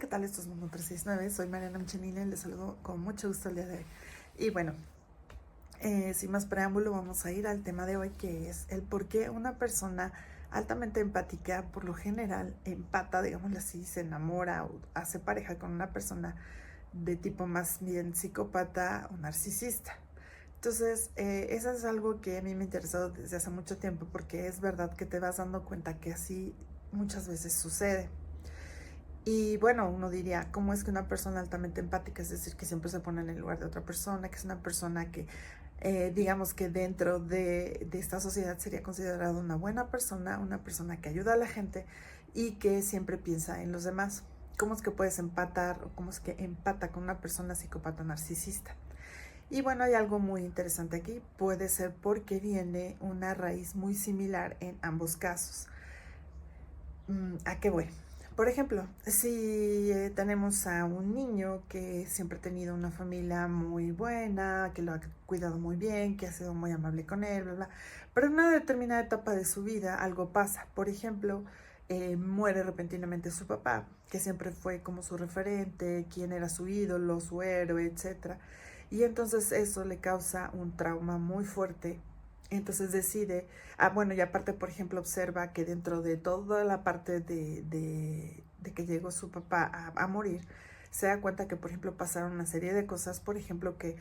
¿qué tal? Esto es Mundo 369. Soy Mariana Michelina y les saludo con mucho gusto el día de hoy. Y bueno, sin más preámbulo, vamos a ir al tema de hoy, que es el por qué una persona altamente empática, por lo general, empata, digámoslo así, se enamora o hace pareja con una persona de tipo más bien psicópata o narcisista. Entonces, eso es algo que a mí me ha interesado desde hace mucho tiempo, porque es verdad que te vas dando cuenta que así muchas veces sucede. Y bueno, uno diría, ¿cómo es que una persona altamente empática, es decir, que siempre se pone en el lugar de otra persona, que es una persona que, digamos que dentro de esta sociedad sería considerada una buena persona, una persona que ayuda a la gente y que siempre piensa en los demás? ¿Cómo es que puedes empatar o cómo es que empata con una persona psicópata narcisista? Y bueno, hay algo muy interesante aquí. Puede ser porque viene una raíz muy similar en ambos casos. ¿A qué voy? Por ejemplo, si tenemos a un niño que siempre ha tenido una familia muy buena, que lo ha cuidado muy bien, que ha sido muy amable con él, bla, bla, pero en una determinada etapa de su vida algo pasa. Por ejemplo, muere repentinamente su papá, que siempre fue como su referente, quien era su ídolo, su héroe, etcétera. Y entonces eso le causa un trauma muy fuerte. Entonces decide, bueno, y aparte, por ejemplo, observa que dentro de toda la parte de que llegó su papá a morir, se da cuenta que, por ejemplo, pasaron una serie de cosas. Por ejemplo, que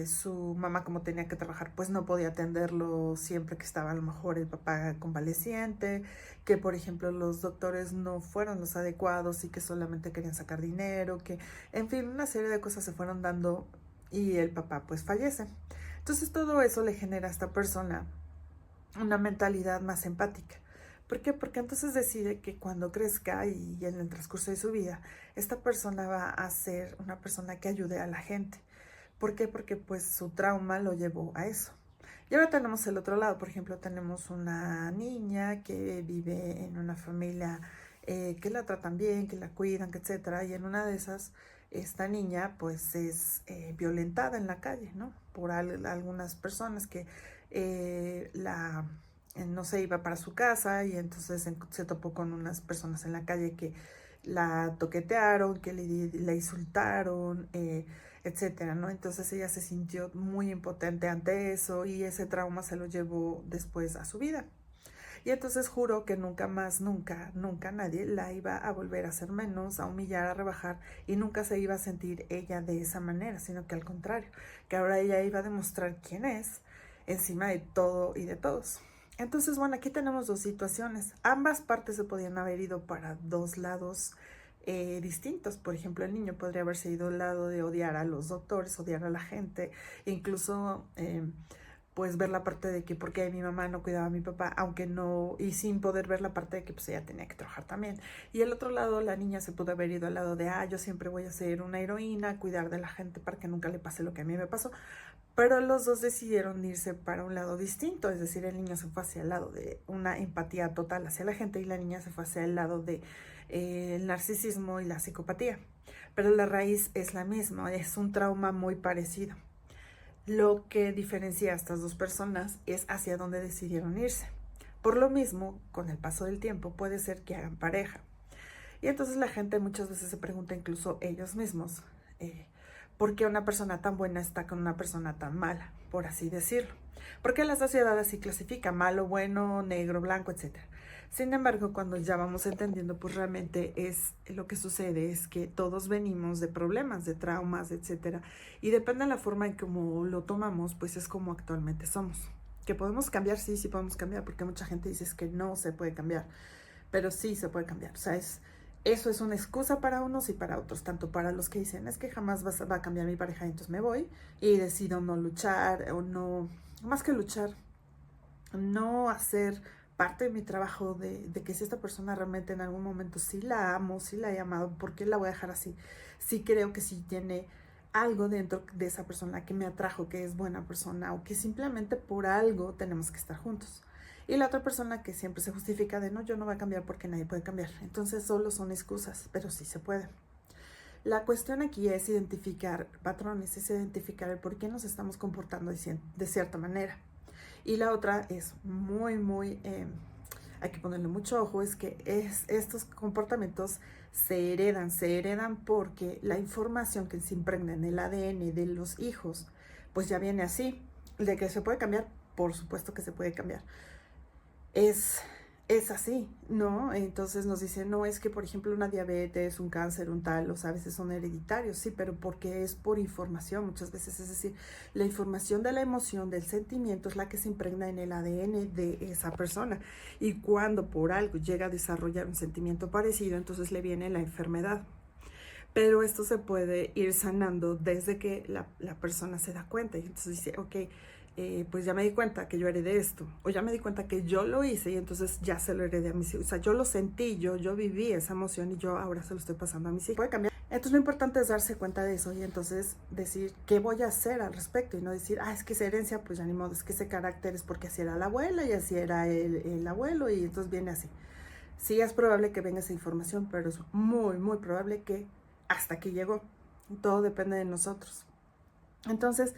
su mamá, como tenía que trabajar, pues no podía atenderlo siempre que estaba a lo mejor el papá convaleciente, que, por ejemplo, los doctores no fueron los adecuados y que solamente querían sacar dinero, que, en fin, una serie de cosas se fueron dando y el papá pues fallece. Entonces todo eso le genera a esta persona una mentalidad más empática. ¿Por qué? Porque entonces decide que cuando crezca y en el transcurso de su vida, esta persona va a ser una persona que ayude a la gente. ¿Por qué? Porque pues su trauma lo llevó a eso. Y ahora tenemos el otro lado. Por ejemplo, tenemos una niña que vive en una familia que la tratan bien, que la cuidan, que etcétera. Y en una de esas, esta niña pues es violentada en la calle, ¿no? Por algunas personas que no se iba para su casa y entonces se topó con unas personas en la calle que la toquetearon, que le insultaron, etcétera, ¿no? Entonces ella se sintió muy impotente ante eso y ese trauma se lo llevó después a su vida. Y entonces juró que nunca más, nunca, nunca nadie la iba a volver a hacer menos, a humillar, a rebajar, y nunca se iba a sentir ella de esa manera, sino que al contrario, que ahora ella iba a demostrar quién es encima de todo y de todos. Entonces, bueno, aquí tenemos dos situaciones. Ambas partes se podían haber ido para dos lados distintos. Por ejemplo, el niño podría haberse ido al lado de odiar a los doctores, odiar a la gente, incluso pues ver la parte de que por qué mi mamá no cuidaba a mi papá, aunque no, y sin poder ver la parte de que pues ella tenía que trabajar también. Y el otro lado, la niña se pudo haber ido al lado de, yo siempre voy a ser una heroína, cuidar de la gente para que nunca le pase lo que a mí me pasó. Pero los dos decidieron irse para un lado distinto, es decir, el niño se fue hacia el lado de una empatía total hacia la gente y la niña se fue hacia el lado de el narcisismo y la psicopatía. Pero la raíz es la misma, es un trauma muy parecido. Lo que diferencia a estas dos personas es hacia dónde decidieron irse. Por lo mismo, con el paso del tiempo, puede ser que hagan pareja. Y entonces la gente muchas veces se pregunta, incluso ellos mismos, ¿por qué una persona tan buena está con una persona tan mala? Por así decirlo. Porque la sociedad así clasifica malo, bueno, negro, blanco, etcétera. Sin embargo, cuando ya vamos entendiendo, pues realmente es lo que sucede es que todos venimos de problemas, de traumas, etcétera. Y depende de la forma en cómo lo tomamos, pues es como actualmente somos. ¿Que podemos cambiar? Sí, sí podemos cambiar, porque mucha gente dice que no se puede cambiar, pero sí se puede cambiar. O sea, eso es una excusa para unos y para otros, tanto para los que dicen, es que jamás va a cambiar mi pareja, entonces me voy y decido no luchar o no, más que luchar, no hacer parte de mi trabajo de que si esta persona realmente en algún momento sí la amo, sí la he amado, ¿por qué la voy a dejar así? Sí creo que sí tiene algo dentro de esa persona que me atrajo, que es buena persona o que simplemente por algo tenemos que estar juntos. Y la otra persona que siempre se justifica de no, yo no voy a cambiar porque nadie puede cambiar. Entonces solo son excusas, pero sí se puede. La cuestión aquí es identificar patrones, es identificar el por qué nos estamos comportando de cierta manera. Y la otra es muy, muy hay que ponerle mucho ojo, es que estos comportamientos se heredan porque la información que se impregna en el ADN de los hijos, pues ya viene así. De que se puede cambiar, por supuesto que se puede cambiar. Es así, ¿no? Entonces nos dicen, no, es que por ejemplo una diabetes, un cáncer, un tal, o sea, a veces son hereditarios, sí, pero porque es por información muchas veces, es decir, la información de la emoción, del sentimiento es la que se impregna en el ADN de esa persona, y cuando por algo llega a desarrollar un sentimiento parecido, entonces le viene la enfermedad. Pero esto se puede ir sanando desde que la persona se da cuenta y entonces dice, ok, pues ya me di cuenta que yo heredé esto, o ya me di cuenta que yo lo hice y entonces ya se lo heredé a mis hijos. O sea, yo lo sentí, yo viví esa emoción y yo ahora se lo estoy pasando a mis hijos. Puede cambiar. Entonces lo importante es darse cuenta de eso y entonces decir qué voy a hacer al respecto y no decir, es que esa herencia, pues ya ni modo, es que ese carácter es porque así era la abuela y así era el abuelo y entonces viene así. Sí es probable que venga esa información, pero es muy probable que hasta aquí llegó. Todo depende de nosotros. Entonces,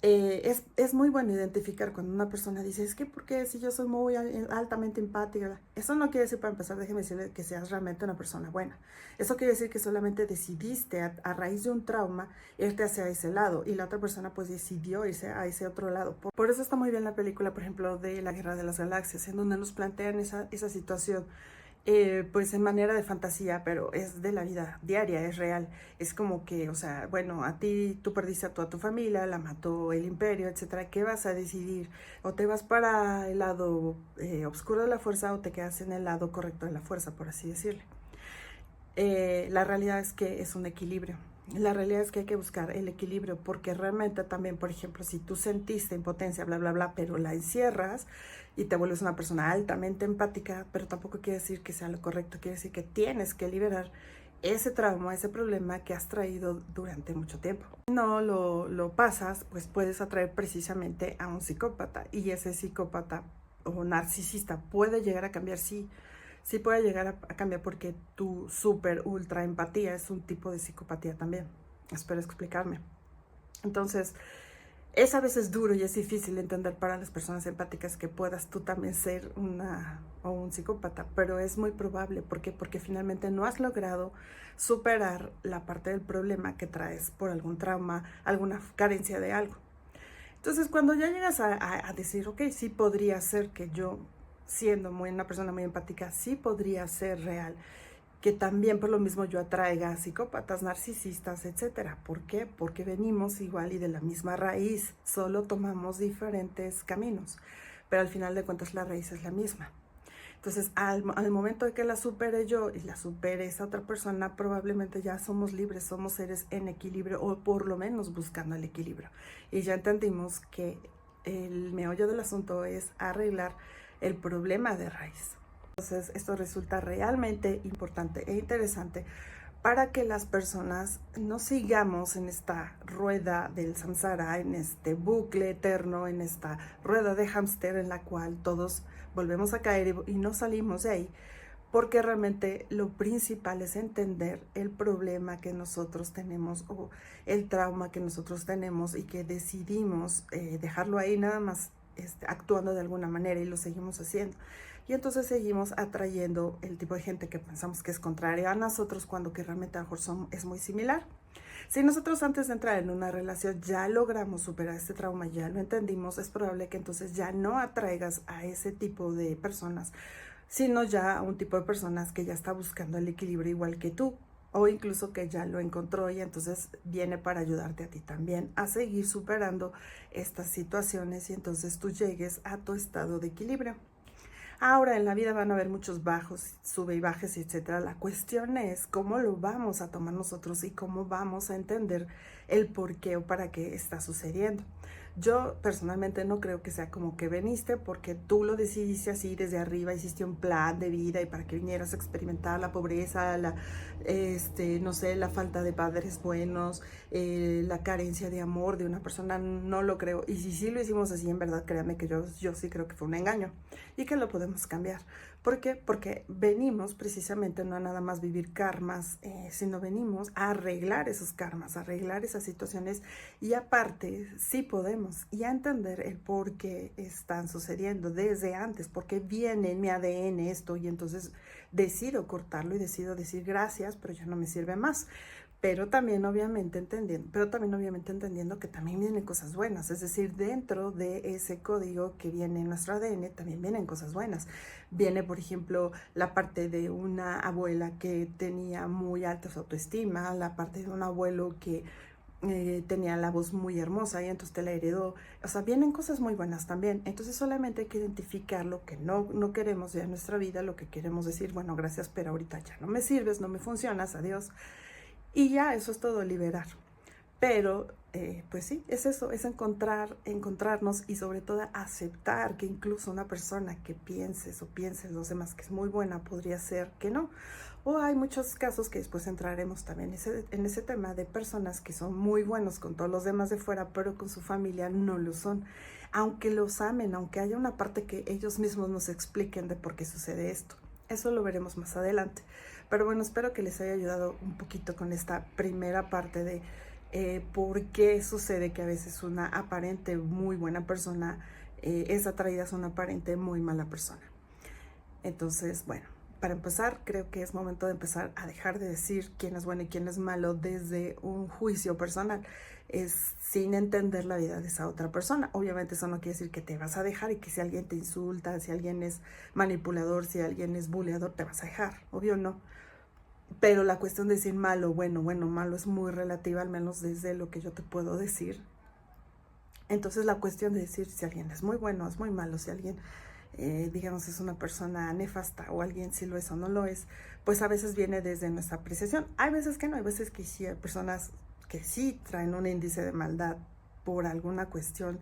es muy bueno identificar cuando una persona dice, es que porque si yo soy muy altamente empática, eso no quiere decir, para empezar, déjeme decirle que seas realmente una persona buena. Eso quiere decir que solamente decidiste a raíz de un trauma irte hacia ese lado y la otra persona pues decidió irse a ese otro lado. Por eso está muy bien la película, por ejemplo, de La Guerra de las Galaxias, en donde nos plantean esa situación. Pues en manera de fantasía, pero es de la vida diaria, es real. Es como que, o sea, bueno, a ti, tú perdiste a toda tu familia, la mató el imperio, etcétera. ¿Qué vas a decidir? ¿O te vas para el lado oscuro de la fuerza o te quedas en el lado correcto de la fuerza, por así decirlo? La realidad es que es un equilibrio. La realidad es que hay que buscar el equilibrio porque realmente también, por ejemplo, si tú sentiste impotencia, bla, bla, bla, pero la encierras y te vuelves una persona altamente empática, pero tampoco quiere decir que sea lo correcto, quiere decir que tienes que liberar ese trauma, ese problema que has traído durante mucho tiempo. Si no lo pasas, pues puedes atraer precisamente a un psicópata y ese psicópata o narcisista puede llegar a cambiar, sí puede llegar a cambiar porque tu super ultra empatía es un tipo de psicopatía también. Espero explicarme. Entonces, es a veces duro y es difícil entender para las personas empáticas que puedas tú también ser un psicópata, pero es muy probable. ¿Por qué? Porque finalmente no has logrado superar la parte del problema que traes por algún trauma, alguna carencia de algo. Entonces, cuando ya llegas a decir, ok, sí podría ser que yo, siendo una persona muy empática, sí podría ser real, que también por lo mismo yo atraiga a psicópatas, narcisistas, etcétera. ¿Por qué? Porque venimos igual y de la misma raíz, solo tomamos diferentes caminos, pero al final de cuentas la raíz es la misma. Entonces, al momento de que la supere yo y la supere esa otra persona, probablemente ya somos libres, somos seres en equilibrio o por lo menos buscando el equilibrio. Y ya entendimos que el meollo del asunto es arreglar el problema de raíz. Entonces, esto resulta realmente importante e interesante para que las personas no sigamos en esta rueda del samsara, en este bucle eterno, en esta rueda de hámster en la cual todos volvemos a caer y no salimos de ahí, porque realmente lo principal es entender el problema que nosotros tenemos o el trauma que nosotros tenemos y que decidimos dejarlo ahí nada más actuando de alguna manera y lo seguimos haciendo. Y entonces seguimos atrayendo el tipo de gente que pensamos que es contraria a nosotros cuando que realmente a lo mejor es muy similar. Si nosotros antes de entrar en una relación ya logramos superar este trauma, ya lo entendimos, es probable que entonces ya no atraigas a ese tipo de personas, sino ya a un tipo de personas que ya está buscando el equilibrio igual que tú, o incluso que ya lo encontró y entonces viene para ayudarte a ti también a seguir superando estas situaciones y entonces tú llegues a tu estado de equilibrio. Ahora en la vida van a haber muchos bajos, sube y bajes, etcétera. La cuestión es cómo lo vamos a tomar nosotros y cómo vamos a entender el por qué o para qué está sucediendo. Yo personalmente no creo que sea como que veniste porque tú lo decidiste así desde arriba, hiciste un plan de vida y para que vinieras a experimentar la pobreza, no sé, la falta de padres buenos, la carencia de amor de una persona, no lo creo. Y si sí lo hicimos así, en verdad, créame que yo sí creo que fue un engaño y que lo podemos cambiar. ¿Por qué? Porque venimos precisamente no a nada más vivir karmas, sino venimos a arreglar esos karmas, a arreglar esas situaciones y aparte sí podemos y a entender el por qué están sucediendo desde antes, por qué viene en mi ADN esto y entonces decido cortarlo y decido decir gracias, pero ya no me sirve más. Pero también obviamente entendiendo que también vienen cosas buenas, es decir, dentro de ese código que viene en nuestro ADN también vienen cosas buenas. Viene, por ejemplo, la parte de una abuela que tenía muy alta su autoestima, la parte de un abuelo que tenía la voz muy hermosa y entonces te la heredó. O sea, vienen cosas muy buenas también. Entonces solamente hay que identificar lo que no queremos ya en nuestra vida, lo que queremos decir, bueno, gracias, pero ahorita ya no me sirves, no me funcionas, adiós. Y ya, eso es todo, liberar. Pero, pues sí, es eso, es encontrarnos y sobre todo aceptar que incluso una persona que pienses o pienses los demás que es muy buena podría ser que no. O hay muchos casos que después entraremos también en ese tema de personas que son muy buenos con todos los demás de fuera, pero con su familia no lo son. Aunque los amen, aunque haya una parte que ellos mismos nos expliquen de por qué sucede esto. Eso lo veremos más adelante. Pero bueno, espero que les haya ayudado un poquito con esta primera parte de por qué sucede que a veces una aparente muy buena persona es atraída a una aparente muy mala persona. Entonces, bueno, para empezar, creo que es momento de empezar a dejar de decir quién es bueno y quién es malo desde un juicio personal, es sin entender la vida de esa otra persona. Obviamente eso no quiere decir que te vas a dejar y que si alguien te insulta, si alguien es manipulador, si alguien es buleador, te vas a dejar, obvio no. Pero la cuestión de decir malo, bueno, malo es muy relativa, al menos desde lo que yo te puedo decir. Entonces la cuestión de decir si alguien es muy bueno, es muy malo, si alguien, digamos, es una persona nefasta o alguien si lo es o no lo es, pues a veces viene desde nuestra apreciación. Hay veces que no, hay veces que sí, hay personas que sí traen un índice de maldad por alguna cuestión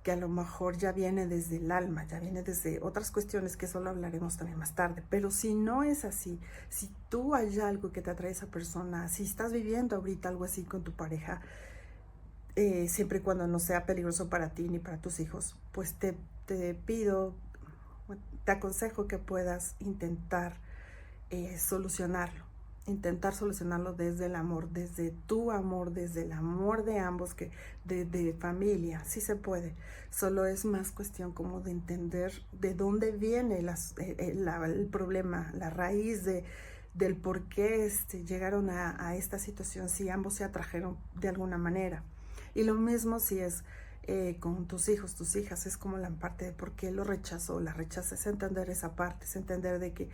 que a lo mejor ya viene desde el alma, ya viene desde otras cuestiones que solo hablaremos también más tarde. Pero si no es así, si tú hay algo que te atrae a esa persona, si estás viviendo ahorita algo así con tu pareja, siempre y cuando no sea peligroso para ti ni para tus hijos, pues te pido, te aconsejo que puedas intentar solucionarlo desde el amor, desde tu amor, desde el amor de ambos, que de familia, sí se puede. Solo es más cuestión como de entender de dónde viene el problema, la raíz del por qué llegaron a esta situación, si ambos se atrajeron de alguna manera. Y lo mismo si es con tus hijos, tus hijas, es como la parte de por qué lo rechazó, la rechaza, es entender esa parte, es entender de que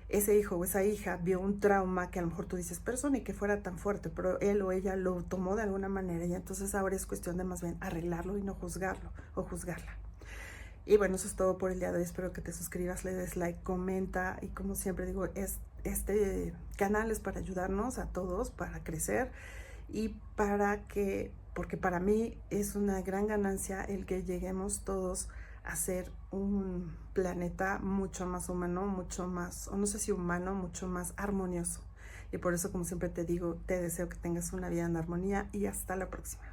ese hijo o esa hija vio un trauma que a lo mejor tú dices, pero eso ni que fuera tan fuerte, pero él o ella lo tomó de alguna manera y entonces ahora es cuestión de más bien arreglarlo y no juzgarlo o juzgarla. Y bueno, eso es todo por el día de hoy. Espero que te suscribas, le des like, comenta y como siempre digo, este canal es para ayudarnos a todos, para crecer y porque para mí es una gran ganancia el que lleguemos todos a ser un planeta mucho más humano, mucho más, o no sé si humano, mucho más armonioso. Y por eso, como siempre te digo, te deseo que tengas una vida en armonía y hasta la próxima.